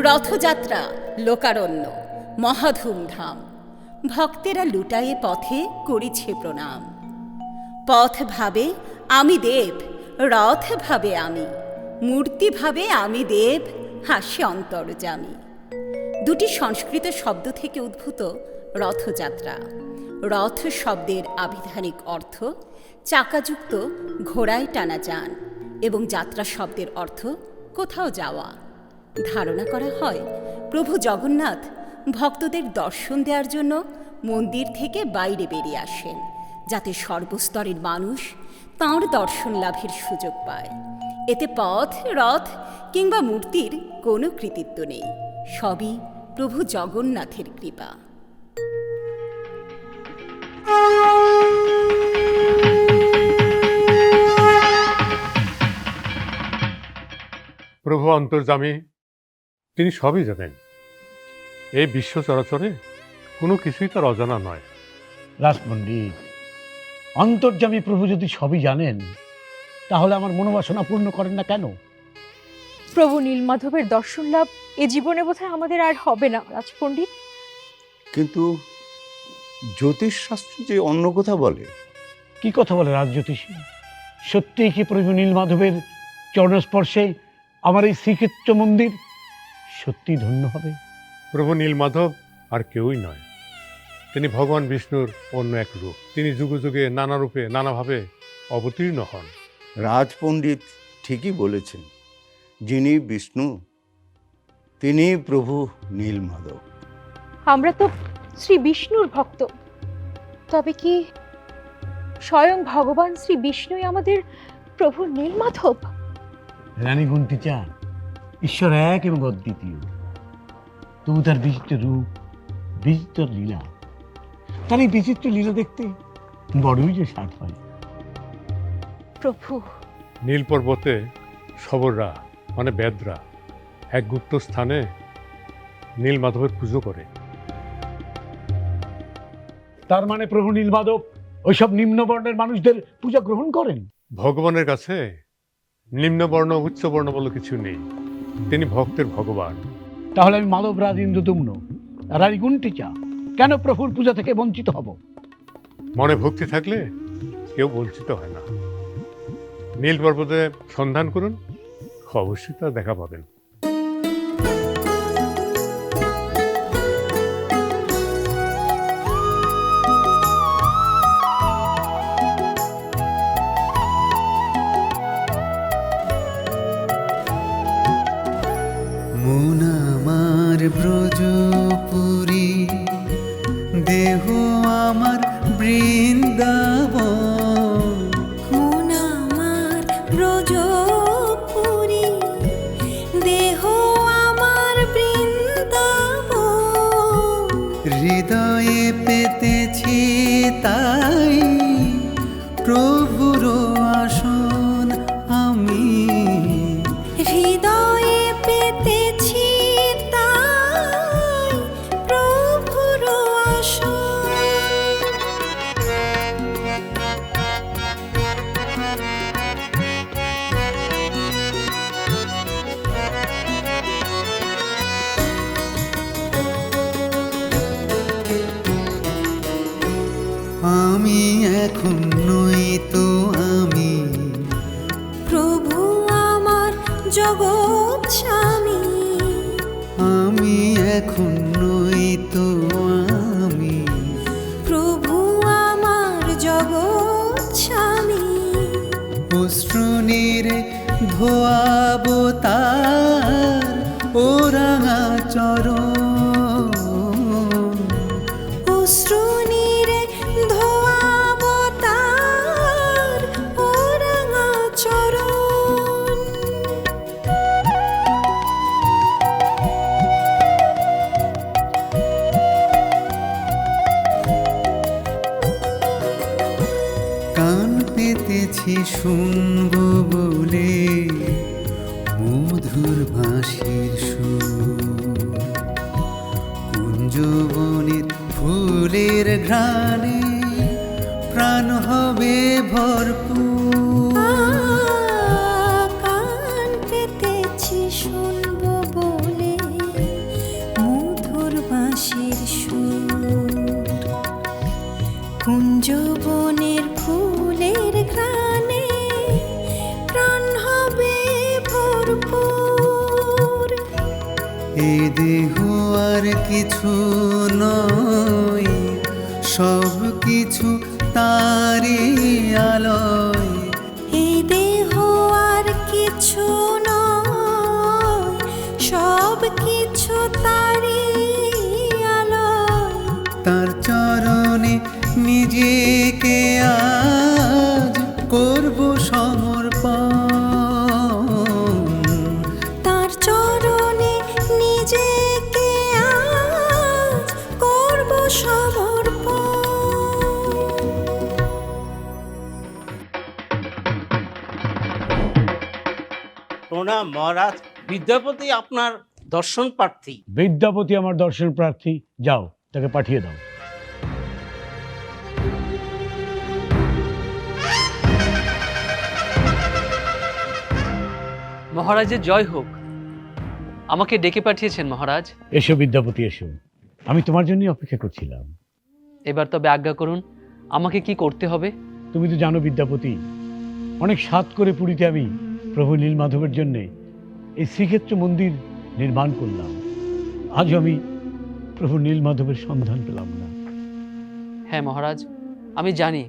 রথযাত্রা লোকারণ্য, মহাধুমধাম। ভক্তেরা লুটায়ে পথে করিছে প্রণাম। পথ ভাবে আমি দেব, রথ ভাবে আমি, মূর্তি ভাবে আমি দেব, হাসি অন্তর্যামী। দুটি সংস্কৃত শব্দ থেকে উদ্ভূত রথযাত্রা। রথ শব্দের আবিধানিক অর্থ চাকাযুক্ত ঘোড়ায় টানা যান এবং যাত্রা শব্দের অর্থ কোথাও যাওয়া। ধারণা করা হয় প্রভু জগন্নাথ ভক্তদের দর্শন দেওয়ার জন্য মন্দির থেকে বাইরে বেরিয়ে আসেন, যাতে সর্বস্তরের মানুষ তাঁর দর্শন লাভের সুযোগ পায়। এতে পথ, রথ কিংবা মূর্তির কোনো কৃতিত্ব নেই, সবই প্রভু জগন্নাথের কৃপা। প্রভু অন্তর্যামী, তিনি সবই জানেন। এই বিশ্ব চরাচরে কোনো কিছুই তার অজানা নয়। রাজপণ্ডিত, অন্তর্যামী প্রভু যদি সবই জানেন, তাহলে আমার মনোবাসনা পূর্ণ করেন না কেন? প্রভু নীলমাধবের দর্শন লাভ এ জীবনে বোধহয় আমাদের আর হবে না রাজপণ্ডিত। কিন্তু জ্যোতিষশাস্ত্র যে অন্য কথা বলে। কি কথা বলে রাজজ্যোতিষী? সত্যিই কি প্রভু নীলমাধবের চরণস্পর্শে আমার এই শ্রীক্ষেত্র মন্দির সত্যি ধন্য হবে? প্রভু নীলমাধব আর কেউই নয়, তিনি ভগবান বিষ্ণুর অন্য এক রূপ। তিনি যুগে যুগে নানা রূপে নানাভাবে অবতীর্ণ হন। রাজপণ্ডিত ঠিকই বলেছেন, যিনি বিষ্ণু তিনি প্রভু নীলমাধব। আমরা তো শ্রী বিষ্ণুর ভক্ত, তবে কি স্বয়ং ভগবান শ্রী বিষ্ণুই আমাদের প্রভু নীলমাধব? রানী গুনতে চান ঈশ্বর এক এবং অদ্বিতীয়, তবু তার বিচিত্র রূপ, বিচিত্র লীলা। তার এই বিচিত্র লীলা দেখতে বড়ই যে স্বাদ হয়। প্রভু নীল পর্বতে শবররা মানে বেদরা এক গুপ্ত স্থানে নীলমাধবের পুজো করে। তার মানে প্রভু নীলমাধব ওইসব নিম্নবর্ণের মানুষদের পূজা গ্রহণ করেন? ভগবানের কাছে নিম্নবর্ণ উচ্চবর্ণ বলে কিছু নেই, তিনি ভক্তের ভগবান। তাহলে আমি মাধবরাজ ইন্দ্রদুম্ন রানী গুন্টিচা কেন প্রভুর পূজা থেকে বঞ্চিত হব? মনে ভক্তি থাকলে কেউ বঞ্চিত হয় না। নীল পর্বতে সন্ধান করুন, অবশ্যই তা দেখা পাবেন। মন আমার ব্রজপুরী, দেহ আমার বৃন্দাবন। মন আমার ব্রজপুরী, দেহ আমার বৃন্দাবন। হৃদয়ে পেতেছি তাই প্রভুর আসন আমি। হৃদয়ে পেতেছি তাই প্রভুর আসন। আমি এখন নই তো আমি, প্রভু আমার জগৎ স্বামী। আমি এখন নই তো আমি। প্রভু আমার জগৎ স্বামী। অশ্রুনীরে ধোয়াবো তার ও রাঙা চরণ। অশ্রুনীরে ধোয়াবো তার ও রাঙা চরণ। কান পেতেছি শুনবো বলে মধুর বাঁশির সুর। কুঞ্জবনের ফুলের ঘ্রাণে প্রাণ হবে ভরপুর। কান পেতেছি শুনবো বলে এ দেহ আর কিছু নয়, সব কিছু তারি আলোয়। এই দেহ আর কিছু নয়, সব কিছু তারি আলোয়। তার চরণে নিজেকে আজ করব সমর্পণ। তার চরণে নিজেকে আজ করব সমর্পণ। প্রণাম মহারাজ, বিদ্যাপতি আপনার দর্শন প্রার্থী। বিদ্যাপতি আমার দর্শন প্রার্থী, যাও তাকে পাঠিয়ে দাও। মহারাজের জয় হোক। আমাকে ডেকে পাঠিয়েছেন মহারাজ। এসো বিদ্যাপতি, এসো, আমি তোমার জন্যই অপেক্ষা করছিলাম। এবার তবে আজ্ঞা করুন, আমাকে কি করতে হবে? তুমি তো জানো বিদ্যাপতি, অনেক সাধ করে পুরীতে আমি প্রভু নীলমাধবের জন্যে এই শ্রীক্ষেত্র মন্দির নির্মাণ করলাম। আজ আমি প্রভু নীলমাধবের সন্ধান পেলাম না। হ্যাঁ মহারাজ, আমি জানি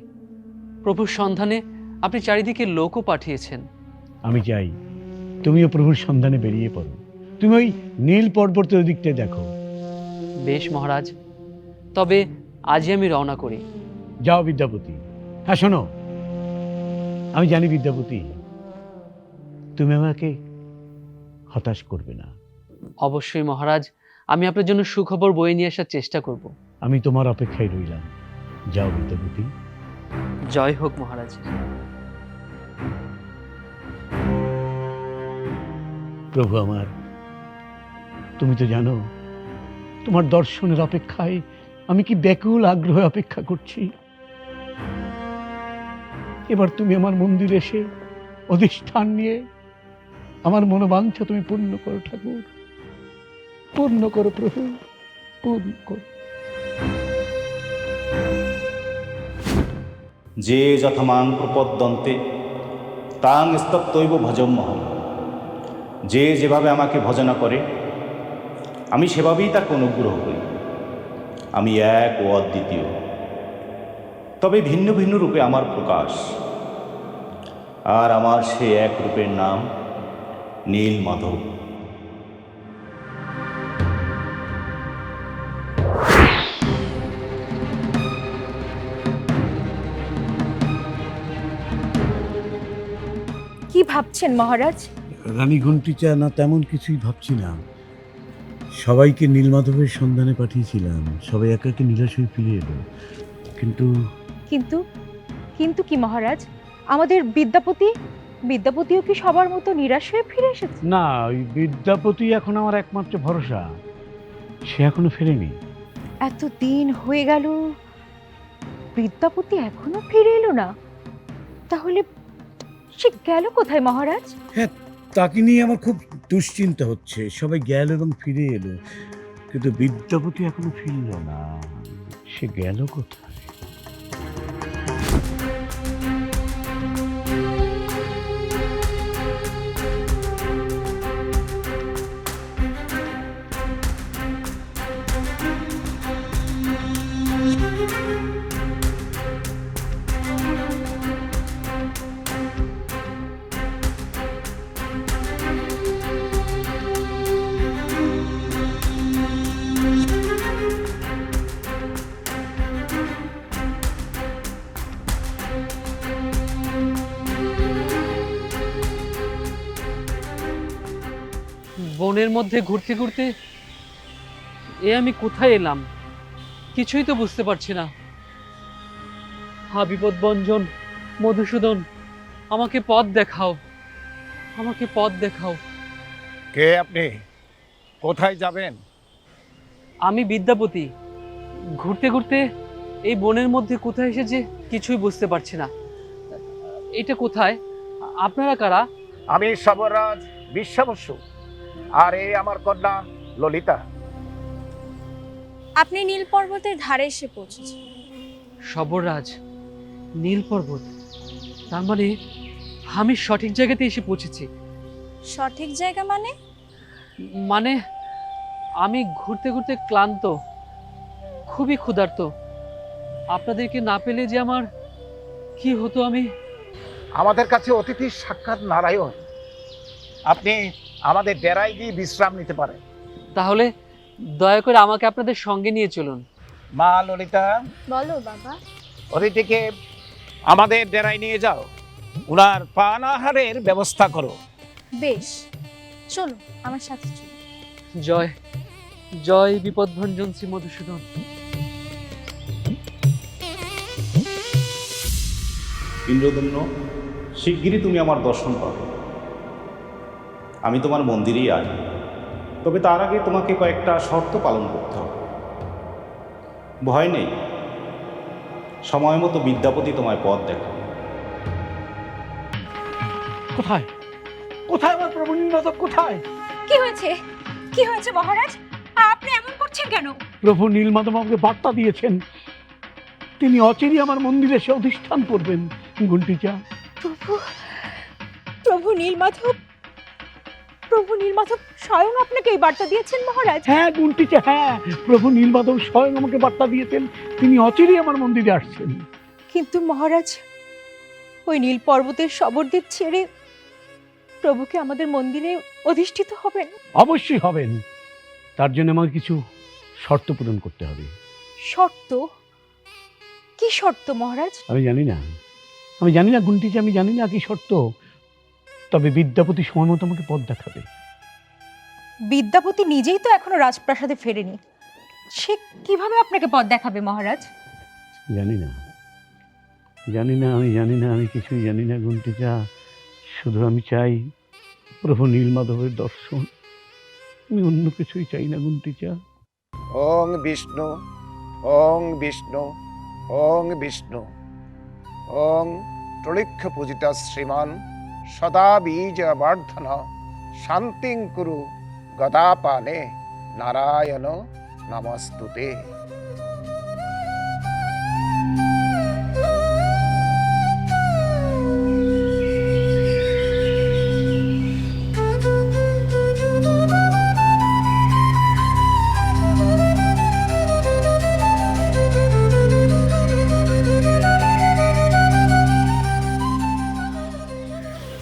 প্রভুর সন্ধানে আপনি চারিদিকে লোকও পাঠিয়েছেন। আমি চাই তুমিও প্রভুর সন্ধানে বেরিয়ে পড়ো। তুমি ওই নীল পর্বতের দিকটা দেখো। বেশ মহারাজ, তবে আজই আমি রওনা করি। যাও বিদ্যাপতি। হ্যাঁ শোনো, আমি জানি বিদ্যাপতি তুমি আমাকে হতাশ করবে না। অবশ্যই মহারাজ, আমি আপনার জন্য সুখবর বয়ে নিয়ে আসার চেষ্টা করব। আমি তোমার অপেক্ষায় রইলাম। যাও বিদ্যাপতি। জয় হোক মহারাজ। প্রভু আমার, তুমি তো জানো তোমার দর্শনের অপেক্ষায় আমি কি ব্যাকুল আগ্রহে অপেক্ষা করছি। এবার তুমি আমার মন্দিরে এসে অধিষ্ঠান নিয়ে আমার মনোবাঞ্ছা তুমি পূর্ণ করো ঠাকুর, পূর্ণ করো প্রভু, পূর্ণ করো। যে যথমাং প্রপদ্যন্তে তাং স্তত্তৈব ভজম্যহম। যে যেভাবে আমাকে ভজনা করে আমি সেভাবেই তাকে অনুগ্রহ করি। আমি এক ও অদ্বিতীয়, তবে ভিন্ন ভিন্ন রূপে আমার প্রকাশ। আর আমার সে এক রূপের নাম নীলমাধব। কি ভাবছেন মহারাজ? রানী ঘণ্টিচা না, তেমন কিছুই ভাবছি না। সবাইকে নীলমাধবের সন্ধানে পাঠিয়েছিলাম, সবাই একাকে নিরাশ হয়ে ফিরে এলো। কিন্তু কিন্তু কিন্তু কি মহারাজ? আমাদের বিদ্যাপতিও কি সবার মতো নিরাশ হয়ে ফিরে এসেছে? না, ওই বিদ্যাপতি এখন আমার একমাত্র ভরসা। সে এখনো ফেরেনি। এত দিন হয়ে গেল, বিদ্যাপতি এখনো ফিরে এলো না। তাহলে সে গেল কোথায় মহারাজ? হ্যাঁ, তাকে নিয়ে আমার খুব দুশ্চিন্তা হচ্ছে। সবাই গেল এবং ফিরে এলো, কিন্তু বিদ্যাপতি এখনো ফিরল না। সে গেল কোথায়? বনের মধ্যে ঘুরতে ঘুরতে এ আমি কোথায় এলাম কিছুই তো বুঝতে পারছি না। হা বিপদভঞ্জন মধুসূদন, আমাকে পথ দেখাও, আমাকে পথ দেখাও। কে আপনি? কোথায় যাবেন? আমি বিদ্যাপতি। ঘুরতে ঘুরতে এই বনের মধ্যে কোথায় এসেছে কিছুই বুঝতে পারছি না। এটা কোথায়? আপনারা কারা? আমি সবরাজ বিশ্বাবসু, আর এই আমার কন্যা ললিতা। আপনি নীল পর্বতের ধারে এসে পৌঁছেছেন। সবররাজ, নীল পর্বত, তার মানে আমি সঠিক জায়গাতে এসে পৌঁছেছি। সঠিক জায়গা মানে? মানে আমি ঘুরতে ঘুরতে ক্লান্ত, খুবই ক্ষুধার্ত। আপনাদেরকে না পেলে যে আমার কি হতো। আমি আমাদের কাছে অতিথির সাক্ষাৎ নারায়ণ। আপনি আমাদের ডেরায় গিয়ে বিশ্রাম নিতে পারেন। তাহলে দয়া করে আমাকে আপনাদের সঙ্গে নিয়ে চলুন। মা ললিতা, বলো বাবা। অতিথিকে আমাদের ডেরায় নিয়ে যাও, উনার পান আহারের ব্যবস্থা করো। বেশ, চলো আমার সাথে চলো। জয় জয় বিপদভঞ্জন শ্রী মধুসূদন। ইন্দ্রদম্ন, শিগগিরই তুমি আমার দর্শন পাবে। আমি তোমার মন্দিরেই আছি, তবে তার আগে তোমাকে কয়েকটা শর্ত পালন করতে হবে। ভয় নেই, সময় মতো বিদ্যাপতি তোমায় পথ দেখাবে। কোথায় কোথায় আমার প্রভু নীলমাধব, কোথায়? কি হয়েছে? কি হয়েছে মহারাজ? আপনি এমন করছেন কেন? প্রভু নীলমাধব আমাকে বার্তা দিয়েছেন, তিনি অচিরেই আমার মন্দিরে এসে অধিষ্ঠান করবেন। গুন্টিচা, প্রভু প্রভু নীলমাধব, প্রভু নীলমাধব স্বয়ং আপনাকে এই বার্তা দিয়েছেন মহারাজ? হ্যাঁ গুন্টিচা, হ্যাঁ, প্রভু নীলমাধব স্বয়ং আমাকে বার্তা দিয়েছেন, তিনি অচিরেই আমার মন্দিরে আসছেন। কিন্তু মহারাজ, ওই নীল পর্বতের শবরদের ছেড়ে প্রভুকে আমাদের মন্দিরে অধিষ্ঠিত হবেন? অবশ্যই হবেন, তার জন্য আমাকে কিছু শর্ত পূরণ করতে হবে। শর্ত? কি শর্ত মহারাজ? আমি জানি না গুন্টিচা, আমি জানি না কি শর্ত, তবে বিদ্যাপতি সময় মতো আমাকে পথ দেখাবে। বিদ্যাপতি নিজেই তো এখনো রাজপ্রাসাদে ফেরেনি, সে কিভাবে আপনাকে পথ দেখাবে মহারাজ? জানি না, আমি কিছুই জানি না গুন্টিচা। শুধু আমি চাই প্রভু নীলমাধবের দর্শন, আমি অন্য কিছুই চাই না গুন্টিচা। ওং বিষ্ণু, ওং বিষ্ণু, ওং বিষ্ণু, ওং টলিক্ষ পূজিতা শ্রীমান সদা বীজ বর্ধন শান্তিং কুরু গদাপানে নারায়ণ নমস্তুতে।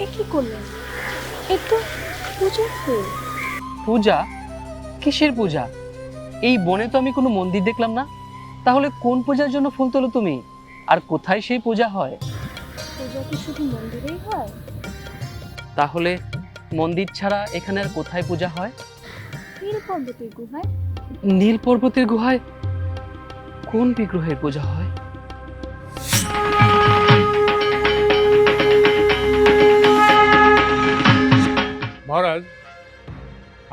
এ কি করলেন? এ তো পূজার ফুল। পূজা? কিসের পূজা? এই বনে তো আমি কোনো মন্দির দেখলাম না। তাহলে কোন পূজার জন্য ফুল তোলো তুমি, আর কোথায় সেই পূজা হয়? পূজা কি শুধু মন্দিরেই হয়? তাহলে মন্দির ছাড়া এখানে আর কোথায় পূজা হয়? নীল পর্বতের গুহায়। নীল পর্বতের গুহায় কোন বিগ্রহের পূজা হয়? মহারাজ,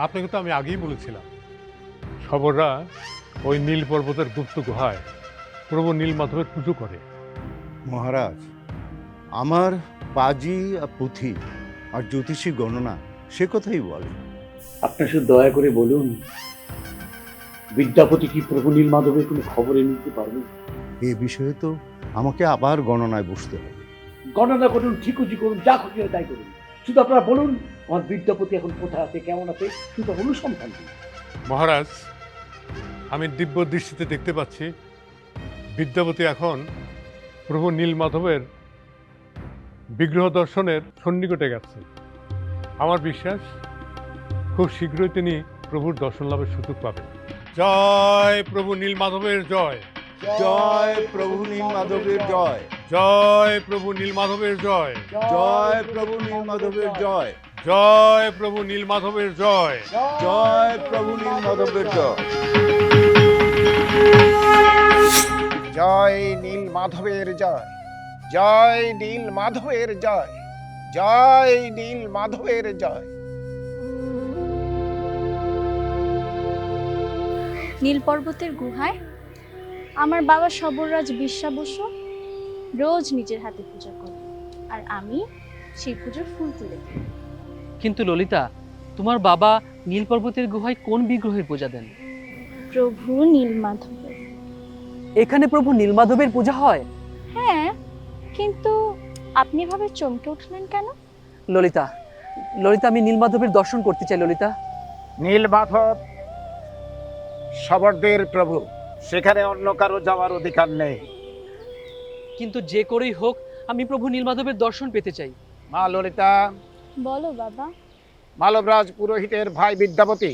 আপনাকে তো আমি আগেই বলেছিলাম, শবররা ওই নীল পর্বতের গুপ্ত গুহায় প্রভু নীলমাধবের পুজো করে। মহারাজ, আমার পাজি আর পুঁথি আর জ্যোতিষী গণনা সে কথাই বলে। আপনার শুধু দয়া করে বলুন, বিদ্যাপতি কি প্রভু নীলমাধবের কোনো খবরে নিতে পারবেন? এ বিষয়ে তো আমাকে আবার গণনায় বসতে হবে। গণনা করুন, ঠিকুজি করুন, যা খুশি হয় তাই করুন, শুধু আপনারা বলুন আমার বিদ্যাপতি এখন কোথায় আছে, কেমন আছে, শুধু অনুসন্ধান দিন। মহারাজ, আমি দিব্য দৃষ্টিতে দেখতে পাচ্ছি বিদ্যাপতি এখন প্রভু নীলমাধবের বিগ্রহ দর্শনের সন্নিকটে গেছে। আমার বিশ্বাস খুব শীঘ্রই তিনি প্রভুর দর্শন লাভের সুযোগ পাবেন। জয় প্রভু নীলমাধবের জয়। জয় প্রভু নীলমাধবের জয়। জয় প্রভু নীলমাধবের জয়। জয় প্রভু নীলমাধবের জয়। জয় প্রভু নীলমাধবের জয়। জয় প্রভু নীলমাধবের জয়। জয় নীল মাধবের জয়, জয় নীল মাধবের জয়, জয় নীল মাধবের জয়। নীল পর্বতের গুহায় আমার বাবা সবররাজ বিশ্বাবস্য রোজ নিজের হাতে পূজা করে, আর আমি সেই পুজোর ফুল তুলে দিই। কিন্তু ললিতা, তোমার বাবা নীল পর্বতের গুহায় কোন বিগ্রহের পূজা দেন? প্রভু নীলমাধবের। এখানে প্রভু নীলমাধবের পূজা হয়? হ্যাঁ, কিন্তু আপনি এভাবে চমকে উঠলেন কেন? ললিতা, আমি নীলমাধবের দর্শন করতে চাই। ললিতা, নীল মাধব শবরদের প্রভু, সেখানে অন্য কারো যাওয়ার অধিকার নেই। কিন্তু যে করেই হোক আমি প্রভু নীলমাধবের দর্শন পেতে চাই। মা ললিতা, বলো বাবা। মালবরাজ পুরোহিতের ভাই বিদ্যাপতি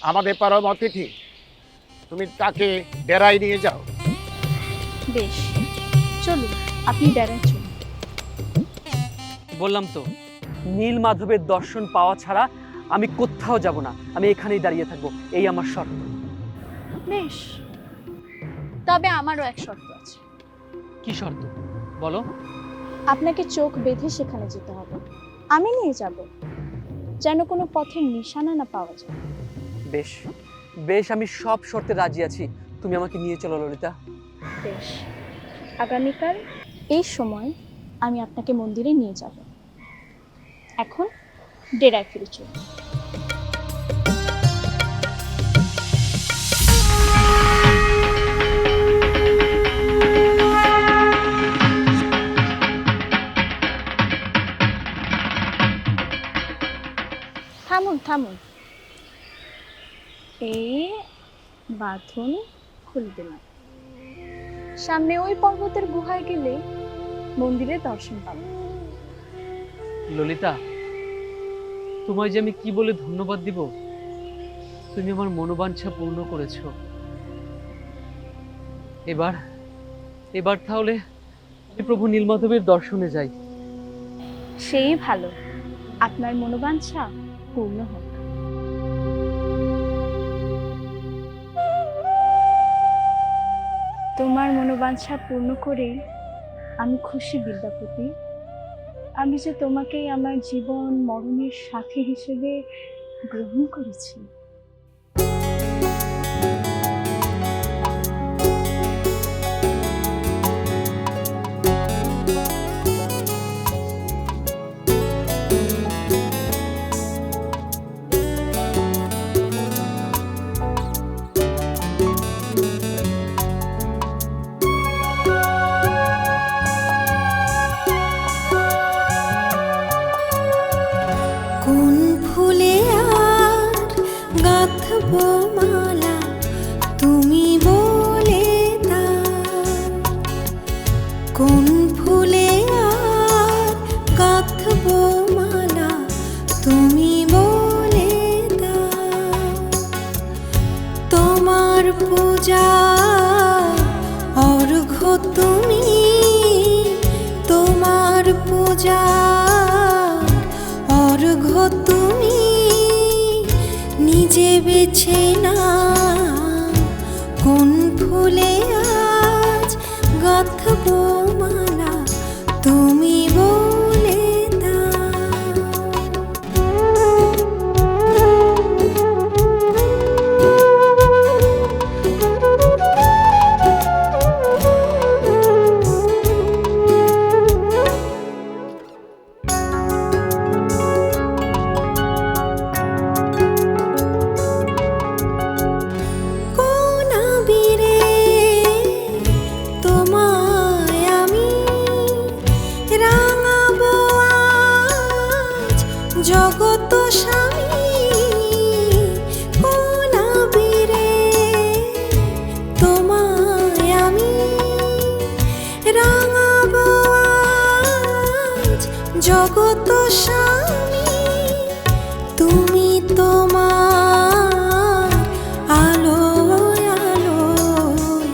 আমাদের পরম অতিথি, তুমি তাকে ডেরায় নিয়ে যাও। বেশ, চলুন, আপনি ডেরায় চলুন। বললাম তো, নীলমাধবের দর্শন পাওয়া ছাড়া আমি কোথাও যাব না। আমি এখানেই দাঁড়িয়ে থাকবো, এই আমার শর্ত। বেশ, তবে আমারও এক শর্ত আছে। কি শর্ত বলো? আপনাকে চোখ বেঁধে সেখানে যেতে হবে, আমি নিয়ে যাব, যেন কোনো পথের নিশানা না পাওয়া যায়। বেশ বেশ, আমি সব শর্তে রাজি আছি। তুমি আমাকে নিয়ে চলো ললিতা। বেশ, আগামীকাল এই সময় আমি আপনাকে মন্দিরে নিয়ে যাব। এখন ডেরায় ফিরে চলুন। থামুন থামুন, এই বাঁধন খুলবে না। সামনে ওই পর্বতের গুহায় গেলে মন্দিরের দর্শন পাবে। ললিতা, তোমায় যে আমি কি বলে ধন্যবাদ দিব। তুমি আমার মনোবাঞ্ছা পূর্ণ করেছো। এবার এবার তাহলে আমি প্রভু নীলমাধবের দর্শনে যাই। সেই ভালো, আপনার মনোবাঞ্ছা পূর্ণ হোক। তোমার মনোবাঞ্ছা পূর্ণ করে আমি খুশি বিদ্যাপতি। আমি যে তোমাকেই আমার জীবন মরণের সাথী হিসেবে গ্রহণ করেছি। কোন ফুলে আর গাঁথবো মালা, তুমি বলে দাও। কোন ফুলে আর গাঁথবো মালা, তুমি বলে দাও। তোমার পূজা অর্ঘ্য তুমি, তোমার পূজা অর্ঘ্য তুমি নিজে বেছে না। কোন ফুলে আজ গাঁথবো মালা, তুমি বলে কোন আবিরে তোমায় আমি রাঙাবো আজ জগত স্বামী। কোন আবিরে তোমায় আমি রাঙাবো আজ জগত স্বামী। তুমি তোমার আলোয় আলোয়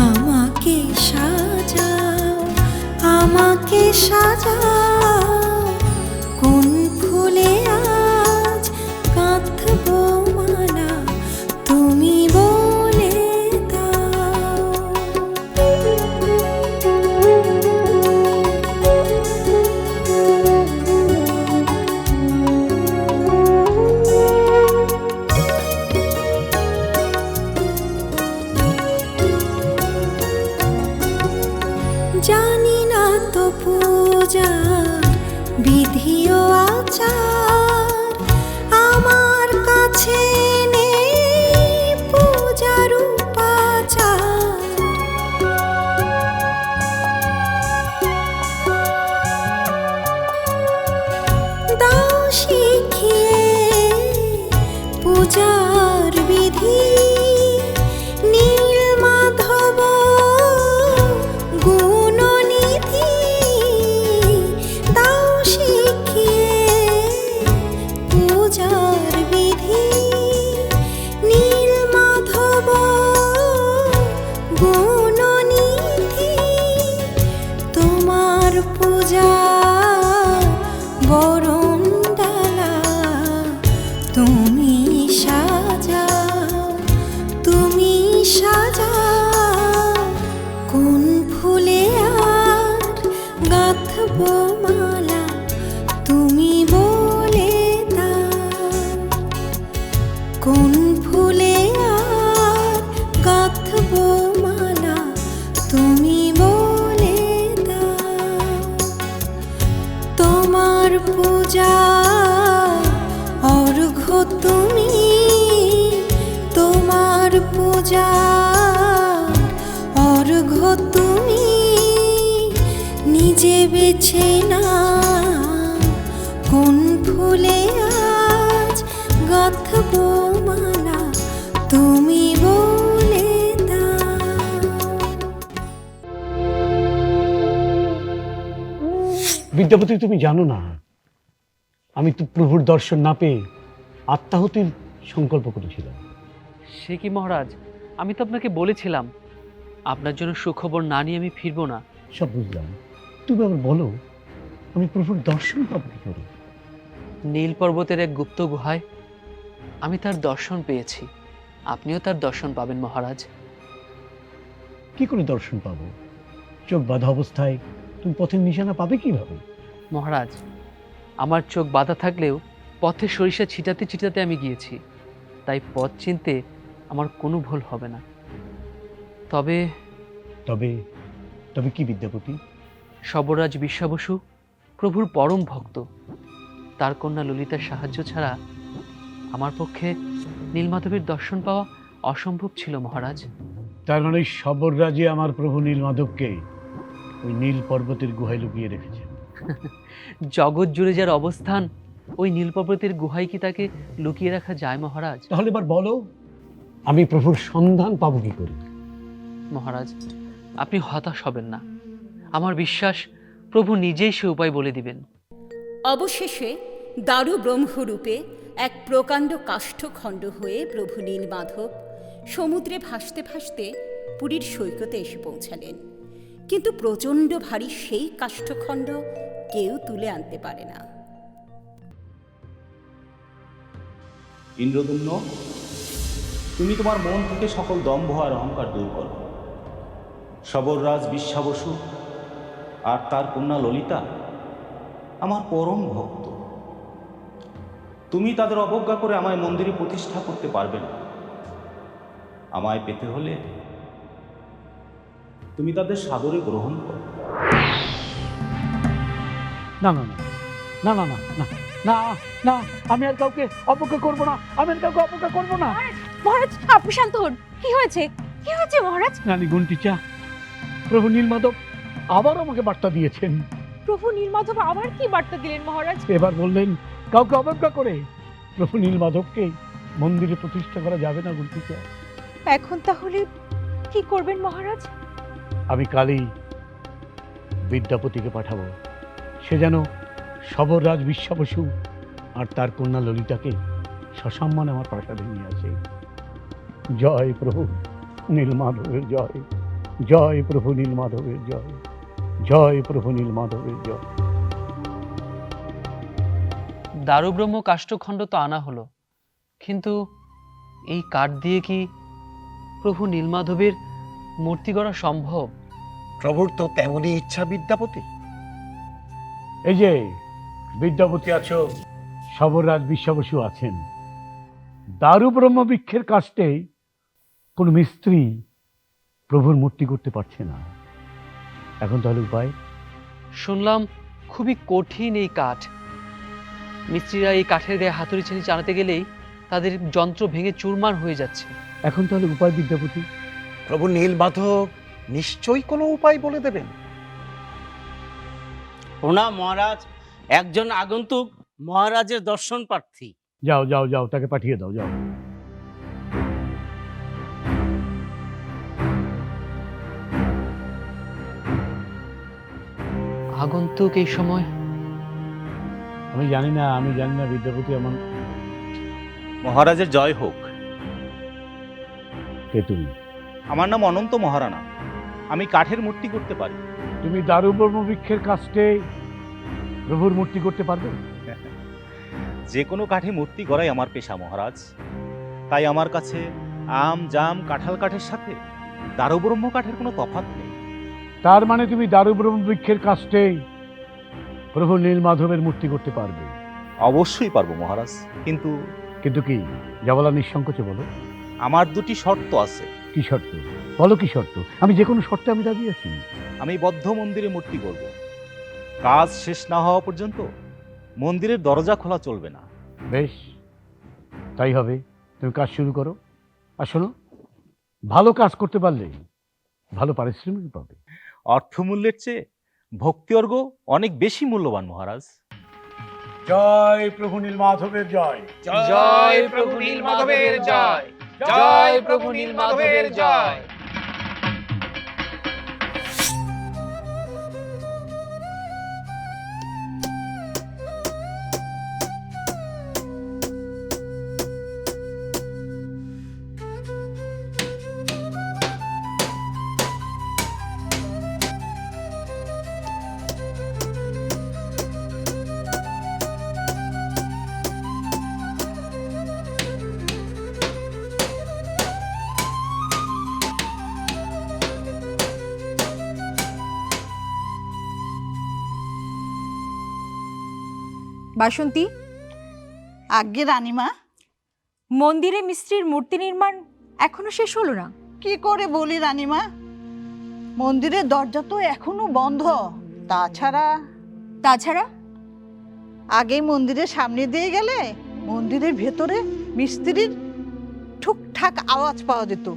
আমাকে সাজাও, আমাকে সাজাও। কোন ফুলে আজ গাঁথবো মালা, তুমি বলে দাও। গাঁথবো মালা তুমি বলে দাও, কোন ফুলে আর গাঁথবো মালা তুমি বলে দাও। তোমার পূজা অর্ঘ্য তুমি, তোমার পূজা অর্ঘ্য তুমি নিজে বেছে না, কোন ফুলে আজ গাঁথবো মালা তুমি বলে দাও। বিদ্যাপতি, তুমি জানো না আমি তো প্রভুর দর্শন না পেয়ে আত্মাহুতির সংকল্প করেছিলাম। সে কি মহারাজ, আমি তো আপনাকে বলেছিলাম আপনার জন্য সুখবর না নিয়ে আমি ফিরবো না। সব বুঝলাম, তুমি আবার বলো আমি প্রভুর দর্শন পাবো কি করে? নীল পর্বতের এক গুপ্ত গুহায় আমি তার দর্শন পেয়েছি, আপনিও তার দর্শন পাবেন মহারাজ। কি করে দর্শন পাবো? চোখ বাঁধা অবস্থায় তুমি পথের নিশানা পাবে কিভাবে? মহারাজ, আমার চোখ বাঁধা থাকলেও পথে সরিষা ছিটাতে ছিটাতে আমি গিয়েছি, তাই পথ চিনতে আমার কোনো ভুল হবে না। তবে তবে তবে কি বিদ্যাপতি? সবরাজ বিশ্বাবসু প্রভুর পরম ভক্ত, তার কন্যা ললিতার সাহায্য ছাড়া আমার পক্ষে নীলমাধবের দর্শন পাওয়া অসম্ভব ছিল মহারাজ। তার মানে সবর রাজে আমার প্রভু নীলমাধবকে ওই নীল পর্বতের গুহায় লুকিয়ে রেখেছেন। জগৎ জুড়ে যার অবস্থান, ওই নীল পর্বতের গুহায় কি তাকে লুকিয়ে রাখা যায় মহারাজ? তাহলে এবার বলো আমি প্রভুর সন্ধান পাবো কি করে? মহারাজ, আপনি হতাশ হবেন না, আমার বিশ্বাস প্রভু নিজেই সে উপায় বলে দিবেন। অবশেষে দারু ব্রহ্মরূপে এক প্রকাণ্ড কাষ্ঠখণ্ড হয়ে প্রভু নীলমাধব সমুদ্রে ভাসতে ভাসতে পুরীর সৈকতে এসে পৌঁছালেন। কিন্তু প্রচণ্ড ভারী সেই কাষ্ঠখণ্ড কেউ তুলে আনতে পারে না। ইন্দ্রদুম্ন, তুমি তোমার মন থেকে সকল দম্ভ আর অহংকার দূর করো। সবররাজ বিশ্বাবসু আর তার কন্যা ললিতা আমার পরম ভক্ত। তুমি তাদের অবজ্ঞা করে আমায় মন্দিরে প্রতিষ্ঠা করতে পারবে না। আমায় পেতে হলে তুমি তাদের সাদরে গ্রহণ করো। না না না না না না না না না, আমি আর কাউকে অপেক্ষা করবো না, আমি আর কাউকে অপেক্ষা করবো না। মহারাজ, আপনি শান্ত হন। কি হয়েছে, কি হয়েছে মহারাজ? রানী গুন্টিচা, প্রভু নীলমাধব আবার আমাকে বার্তা দিয়েছেন। প্রভু নীলমাধব আবার কি বার্তা দিলেন মহারাজ? এবার বললেন কাউকে অপেক্ষা করে প্রভু নীলমাধবকে মন্দিরে প্রতিষ্ঠা করা যাবে না গুন্টিচা। এখন তাহলে কি করবেন মহারাজ? আমি কালই বিদ্যাপতিকে পাঠাবো, সে যেন সবররাজ বিশ্বাবসু আর তার কন্যা ললিতাকে সসম্মানে আমার প্রাসাদে নিয়ে আসে। জয় প্রভু নীলমাধবের জয়, জয় প্রভু নীলমাধবের জয়, জয় প্রভু নীলমাধবের জয়। দারুব্রহ্ম কাষ্ঠখণ্ড তো আনা হলো, কিন্তু এই কাঠ দিয়ে কি প্রভু নীলমাধবের মূর্তি গড়া সম্ভব? প্রভুর তো তেমনই ইচ্ছা বিদ্যাপতি। এই যে বিদ্যাপতি আছো, সবররাজ বিশ্বাবসু আছেন, দারু ব্রহ্মবৃক্ষের কাষ্ঠে কোন মিস্ত্রি প্রভুর মূর্তি করতে পারছে না। এখন তাহলে উপায়? শুনলাম খুবই কঠিন এই কাঠ, মিস্ত্রিরা এই কাঠের গায়ে হাতুড়ি ছেড়ে চালাতে গেলেই তাদের যন্ত্র ভেঙে চুরমার হয়ে যাচ্ছে। এখন তাহলে উপায় বিদ্যাপতি? প্রভু নীলমাধব নিশ্চয়ই কোনো উপায় বলে দেবেন। প্রণাম মহারাজ, একজন আগন্তুক মহারাজের দর্শন প্রার্থী। যাও যাও যাও, তাকে পাঠিয়ে দাও, যাও। আগন্তুক এই সময়? আমি জানি না বিদ্যাপতি। আমার মহারাজের জয় হোক। কে তুমি? আমার নাম অনন্ত মহারানা, আমি কাঠের মূর্তি করতে পারি। তুমি দারু ব্রহ্মবৃক্ষের কাষ্ঠে প্রভুর মূর্তি করতে পারবে? যে কোনো কাঠে মূর্তি গড়াই আমার পেশা মহারাজ। তাই আমার কাছে আম, জাম, কাঁঠাল কাঠের সাথে দারুব্রহ্ম কাঠের কোনো তফাৎ নেই। তার মানে তুমি দারু ব্রহ্মবৃক্ষের কাষ্ঠে প্রভু নীলমাধবের মূর্তি করতে পারবে? অবশ্যই পারবো মহারাজ, কিন্তু কিন্তু কি, যা বলা নিঃসংকোচে বলো। আমার দুটি শর্ত আছে। কি শর্ত? বলো কি শর্ত? আমি যে কোনো শর্তে আমি রাজি আছি। আমি বদ্ধ মন্দিরে মূর্তি করব। কাজ শেষ না হওয়া পর্যন্ত মন্দিরের দরজা খোলা চলবে না। বেশ, তাই হবে। তুমি কাজ শুরু করো। আর শোনো, ভালো কাজ করতে পারলে ভালো পারিশ্রমিক পাবে। অর্থমূল্যের চেয়ে ভক্তি অর্ঘ অনেক বেশি মূল্যবান মহারাজ। জয় প্রভু নীলমাধবের জয়। জয় প্রভু নীলমাধবের জয়। জয় প্রভু নীলমাধবের জয়। বাসন্তী, আজ্ঞে রানীমা। মন্দিরে মিস্ত্রির মূর্তি নির্মাণ এখনো শেষ হলো না? কি করে বলি রানীমা, মন্দিরের দরজা তো এখনো বন্ধ। তাছাড়া আগে মন্দিরের সামনে দিয়ে গেলে মন্দিরের ভেতরে মিস্ত্রির ঠুকঠাক আওয়াজ পাওয়া যেত,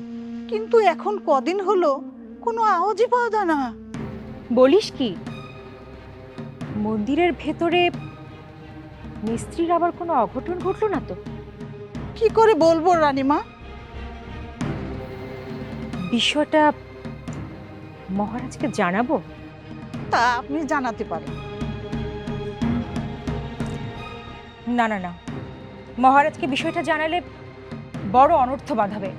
কিন্তু এখন কদিন হলো কোনো আওয়াজই পাওয়া যায় না। বলিস কি, মন্দিরের ভেতরে মিস্ত্রির আবার কোনো অঘটন ঘটলো না তো? কি করে বলবো রানীমা, বিষয়টা মহারাজকে জানাবো? তা আপনি জানাতে পারেন। না না না, মহারাজকে বিষয়টা জানালে বড় অনর্থ বাঁধাবে।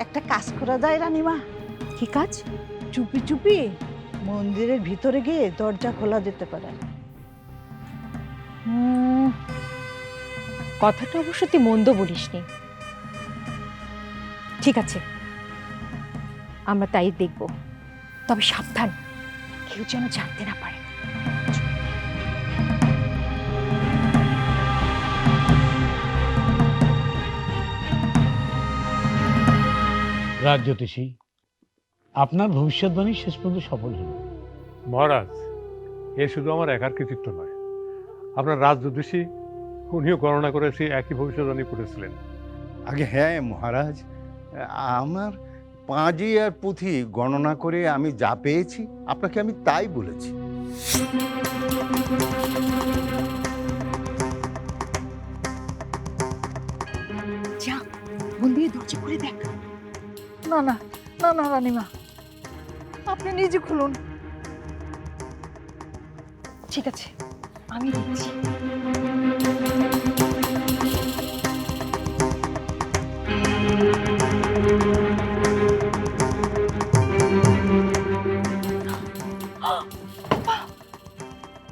একটা কাজ করা যায় রানীমা। কি কাজ? চুপি চুপি মন্দিরের ভিতরে গিয়ে দরজা খোলা যেতে পারে। কথাটা অবশ্য তুই মন্দ বলিসনি। ঠিক আছে, আমরা তাই দেখব, তবে সাবধান, কেউ যেন জানতে না পারে। রাজজ্যোতিষী, আপনার ভবিষ্যৎবাণী শেষ পর্যন্ত সফল হলো। মহারাজ, এ শুধু আমার একার কৃতিত্ব নয়। আপনার রাজজ্যোতিষী উনিও গণনা করে সেই একই ভবিষ্যৎবাণী করেছিলেন। আগে হ্যাঁ মহারাজ, আমার পাঁজি আর পুঁথি গণনা করে আমি যা পেয়েছি আপনাকে আমি তাই বলেছি। যা, মন্দিরে দরজা খুলে দেখ। না না না না রানীমা, আপনি নিজে খুলুন। ঠিক আছে, আমি দেখছি।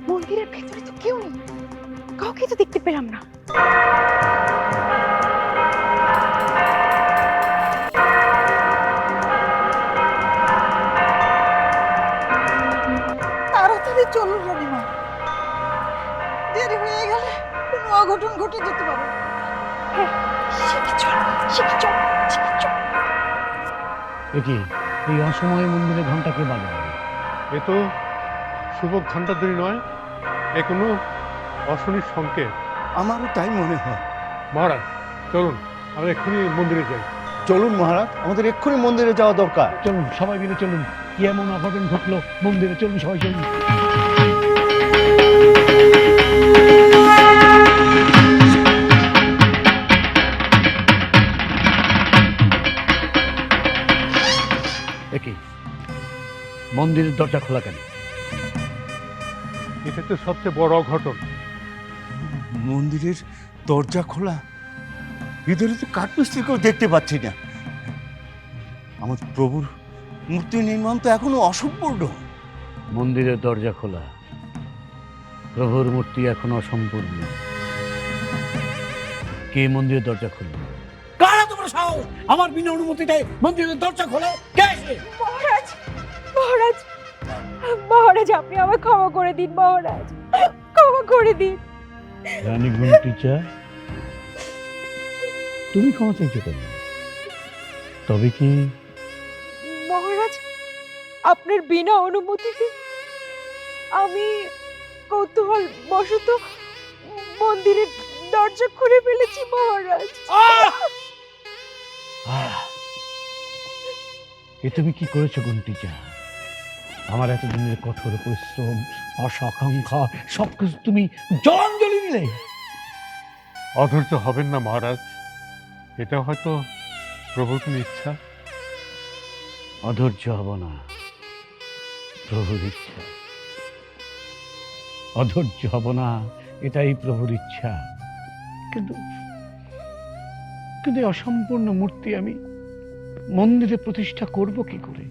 মন্দিরের ভেতরে তো কেউ নেই, কাউকে তো দেখতে পেলাম না। তাড়াতাড়ি চলুন রানীমা, দেরি হয়ে গেলে কোনো অঘটন ঘটে যেতে পারে। একি, এই অসময়ে মন্দিরে ঘন্টা কে বাজায়? এ তো শুভ ঘণ্টাধ্বনি নয়, এ কোনো অশনির সংকেত। আমারও তাই মনে হয়। মহারাজ চলুন, আমরা এক্ষুনি মন্দিরে যাই। চলুন মহারাজ, আমাদের এক্ষুনি মন্দিরে যাওয়া দরকার। চলুন, সবাই মিলে চলুন। কি এমন অঘটন ঘটলো মন্দিরে? চলুন সবাই, চলুন। একই, মন্দিরের দরজা খোলা কেন? এটা তো সবচেয়ে বড় অঘটন। মন্দিরের দরজা খোলা, ভিতরে তো কাঠমিস্ত্রিকেও দেখতে পাচ্ছি না। আমার প্রভুর মূর্তি নির্মাণ তো এখনো অসম্পূর্ণ। মন্দিরের দরজা খোলা, প্রভুর মূর্তি এখনো অসম্পূর্ণ। কে মন্দিরের দরজা খুলল? কারা তোমরা সাহস আমার বিনা অনুমতিতে মন্দিরের দরজা খোলা? কে এসে? মহারাজ, মহারাজ, মহারাজ, আপনি আমায় ক্ষমা করে দিন মহারাজ। ক্ষমা করে দিন। রানী গুন্টিচা, তুমি ক্ষমা চাইছো কেন? তবে কি মহারাজ, আপনার বিনা অনুমতিতে আমি কৌতূহল বশত মন্দিরের দরজা খুলে ফেলেছি মহারাজ। এ তুমি কি করেছো গুন্টিচা? আমার এতদিনের কঠোর পরিশ্রম, আশা আকাঙ্ক্ষা সবকিছু তুমি জলাঞ্জলি দিলে। অধৈর্য হবেন না মহারাজ, এটা হয়তো প্রভুর কোনো ইচ্ছা। অধৈর্য হব না, প্রভুর ইচ্ছা। অধৈর্য হব না, এটাই প্রভুর ইচ্ছা। কিন্তু কিন্তু এই অসম্পূর্ণ মূর্তি আমি মন্দিরে প্রতিষ্ঠা করব কি করে?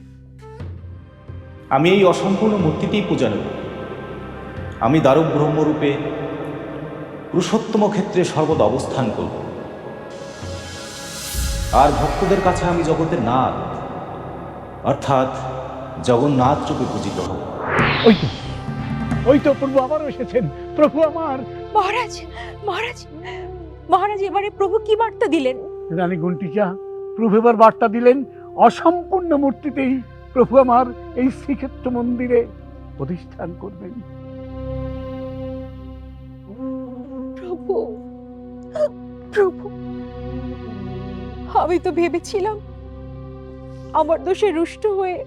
আমি এই অসম্পূর্ণ মূর্তিতেই পূজা নেব। আমি দারুক ব্রহ্মরূপে পুরুষোত্তম ক্ষেত্রে সর্বদা অবস্থান করব, আর ভক্তদের কাছে আমি জগতের নাথ অর্থাৎ জগন্নাথ রূপে পূজিত হব। ওই তো প্রভু আবারও এসেছেন। প্রভু আমার। মহারাজ, মহারাজ, মহারাজ, এবারে প্রভু কি বার্তা দিলেন? রানী গুন্টিচা, প্রভু এবার বার্তা দিলেন অসম্পূর্ণ মূর্তিতেই প্রভু আমার এই শ্রীক্ষেত্র মন্দিরে প্রতিষ্ঠান করবেন। প্রভু, প্রভু, আমি তো ভেবেছিলাম আমার দোষে রুষ্ট হয়ে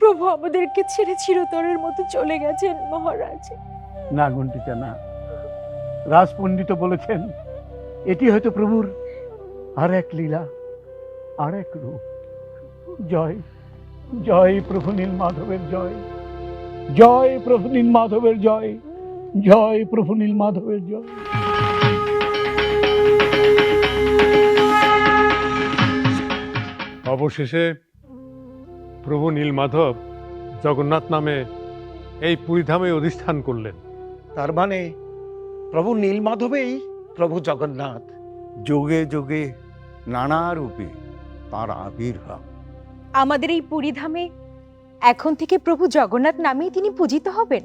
প্রভু আমাদেরকে ছেড়ে চিরতরের মতো চলে গেছেন মহারাজ। না গুন্টিচা, না। রাজপণ্ডিত বলেছেন এটি হয়তো প্রভুর আর এক লীলা, আর এক রূপ। জয় জয় প্রভু নীলমাধবের জয়, জয় প্রভু নীলমাধবের জয়, জয় প্রভু নীলমাধবের জয়। অবশেষে প্রভু নীলমাধব জগন্নাথ নামে এই পুরীধামে অধিষ্ঠান করলেন। তার মানে প্রভু নীলমাধবেই প্রভু জগন্নাথ। যোগে যোগে নানা রূপে তার আবির্ভাব। আমাদের এই পুরীধামে এখন থেকে প্রভু জগন্নাথ নামেই তিনি পূজিত হবেন।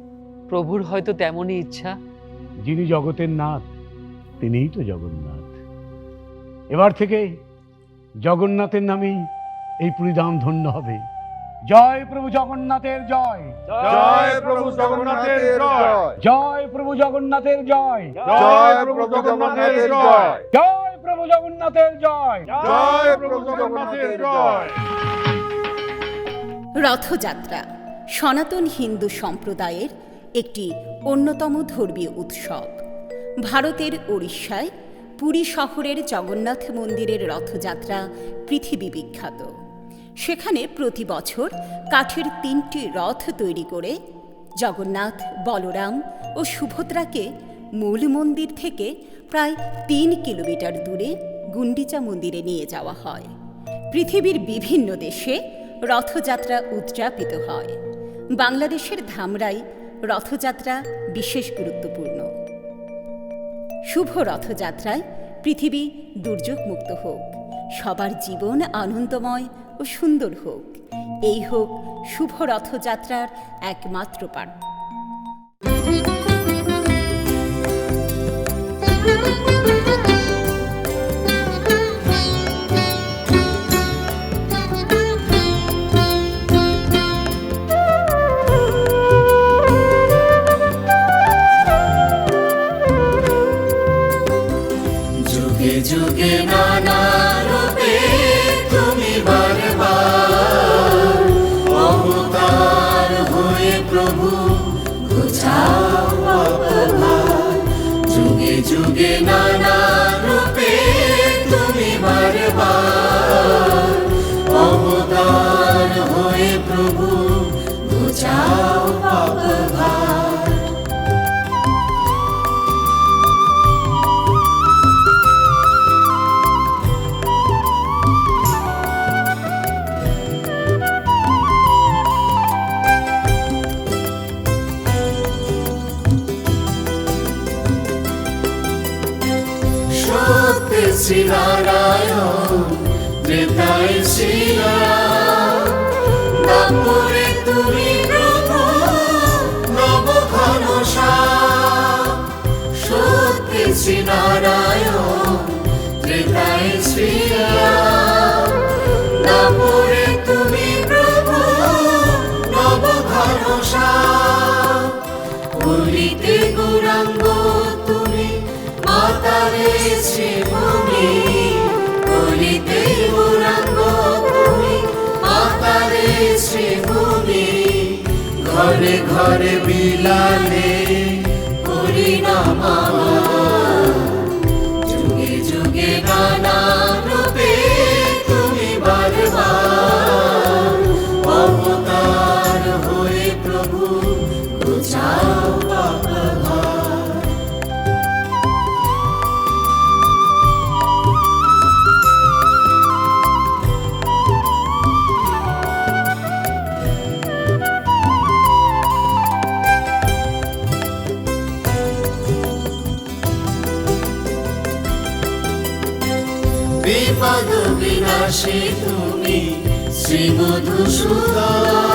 প্রভুর হয়তো তেমনই ইচ্ছা। যিনি জগতের নাথ তিনিই তো জগন্নাথ। এবার থেকে জগন্নাথের নামেই এই পুরীধাম ধন্য হবে। জয় প্রভু জগন্নাথের জয়, জয় প্রভু জগন্নাথের জয়, জয় প্রভু জগন্নাথের জয়, জয় প্রভু জগন্নাথের জয়, জয় প্রভু জগন্নাথের জয়, জয় প্রভু জগন্নাথের জয়। রথযাত্রা সনাতন হিন্দু সম্প্রদায়ের একটি অন্যতম ধর্মীয় উৎসব। ভারতের ওড়িশায় পুরী শহরের জগন্নাথ মন্দিরের রথযাত্রা পৃথিবী বিখ্যাত। সেখানে প্রতি বছর কাঠের 3টি রথ তৈরি করে জগন্নাথ, বলরাম ও সুভদ্রাকে মূল মন্দির থেকে প্রায় 3 কিলোমিটার দূরে গুন্ডিচা মন্দিরে নিয়ে যাওয়া হয়। পৃথিবীর বিভিন্ন দেশে রথযাত্রা উদযাপিত হয়। বাংলাদেশের ধামরাই রথযাত্রা বিশেষ গুরুত্বপূর্ণ। শুভ রথযাত্রায় পৃথিবী দুর্যোগমুক্ত হোক, সবার জীবন আনন্দময় ও সুন্দর হোক, এই হোক শুভ রথযাত্রার একমাত্র প্রার্থনা। যুগে যুগে নানা রূপে তুমি বারবার অবতার হয়ে প্রভু ঘুচাও পাপভার। যুগে যুগে নানা শ্রীরাম দাপরে তুমি প্রভু নব ভরসা কলিতে গৌরাঙ্গ তুমি মাতারে শ্রীভূমি কলিতে গৌরাঙ্গ তুমি মাতারে শ্রীভূমি ঘরে ঘরে বিলালে হরিনামা যুগে যুগে নানা রূপে তুমি বারবার অবতার হয়ে প্রভু ঘুচাও পাপ ভার। বিপদ বিনাশী তুমি শ্রী মধুসূদন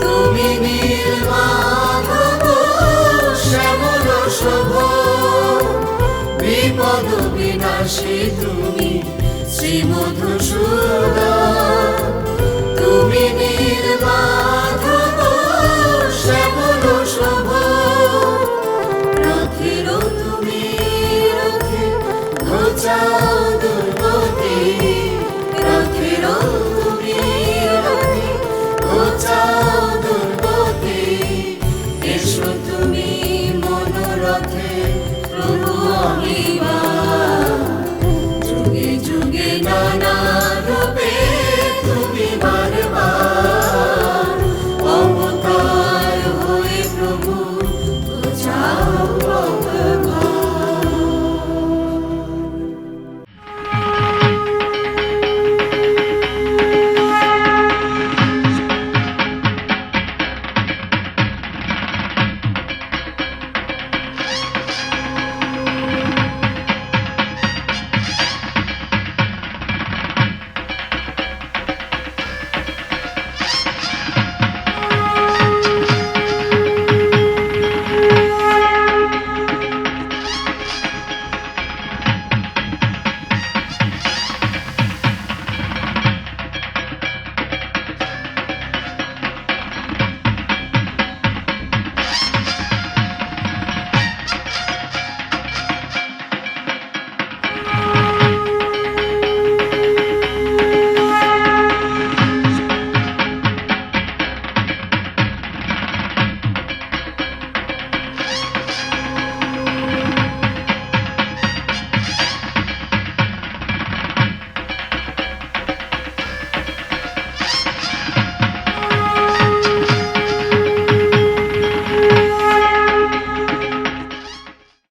তুমি নীলমাধব শ্যামল শোভ বিপদ বিনাশী তুমি শ্রী মধুসূদন